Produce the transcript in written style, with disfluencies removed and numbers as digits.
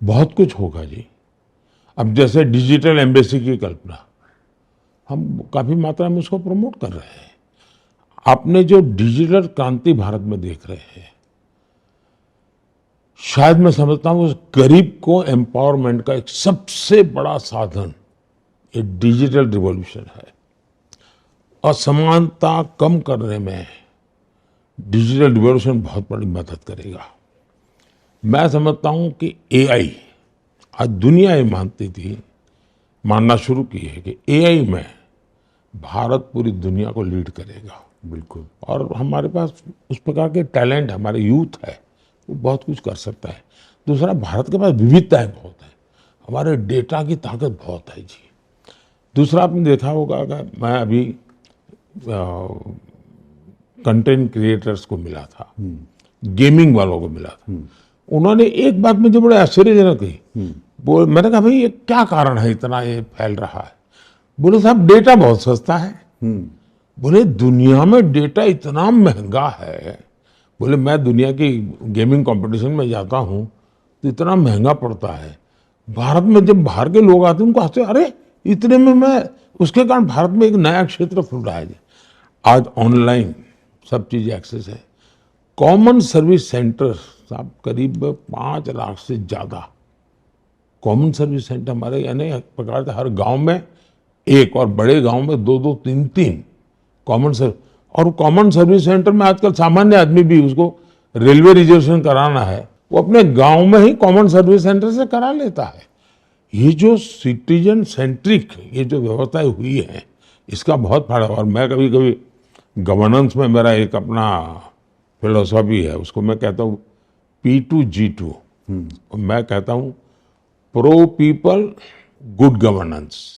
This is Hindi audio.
बहुत कुछ होगा जी। अब जैसे डिजिटल एम्बेसी की कल्पना, हम काफी मात्रा में उसको प्रमोट कर रहे हैं। आपने जो डिजिटल क्रांति भारत में देख रहे हैं, शायद मैं समझता हूं उस गरीब को एम्पावरमेंट का एक सबसे बड़ा साधन ये डिजिटल रिवॉल्यूशन है। असमानता कम करने में डिजिटल रिवॉल्यूशन बहुत बड़ी मदद करेगा। मैं समझता हूं कि एआई, आज दुनिया ये मानती थी, मानना शुरू की है कि एआई में भारत पूरी दुनिया को लीड करेगा। बिल्कुल। और हमारे पास उस प्रकार के टैलेंट, हमारे यूथ है, वो बहुत कुछ कर सकता है। दूसरा, भारत के पास विविधताएं बहुत है, हमारे डेटा की ताकत बहुत है जी। दूसरा, आपने देखा होगा कि मैं अभी कंटेंट क्रिएटर्स को मिला था, गेमिंग वालों को मिला था। उन्होंने एक बात मुझे बड़े आश्चर्यजनक कही। वो मैंने कहा, भाई ये क्या कारण है इतना ये फैल रहा है? बोले, साहब डेटा बहुत सस्ता है। बोले, दुनिया में डेटा इतना महंगा है। बोले, मैं दुनिया की गेमिंग कंपटीशन में जाता हूं तो इतना महंगा पड़ता है। भारत में जब बाहर के लोग आते हैं उनको आते, अरे इतने में मैं, उसके कारण भारत में एक नया क्षेत्र खुल रहा है। आज ऑनलाइन सब चीज एक्सेस है। कॉमन सर्विस सेंटर साहब करीब 5 लाख से ज्यादा कॉमन सर्विस सेंटर हमारे, यानी प्रकार से हर गांव में एक, और बड़े गांव में 2-2, 3-3 कॉमन सर्विस। और कॉमन सर्विस सेंटर में आजकल सामान्य आदमी भी, उसको रेलवे रिजर्वेशन कराना है, वो अपने गांव में ही कॉमन सर्विस सेंटर से करा लेता है। ये जो सिटीजन सेंट्रिक ये जो व्यवस्थाएं हुई है, इसका बहुत फायदा। और मैं कभी कभी गवर्नेंस में मेरा एक अपना फिलोसॉफी है, उसको मैं कहता हूँ P2G2। मैं कहता हूँ प्रो पीपल गुड गवर्नेंस।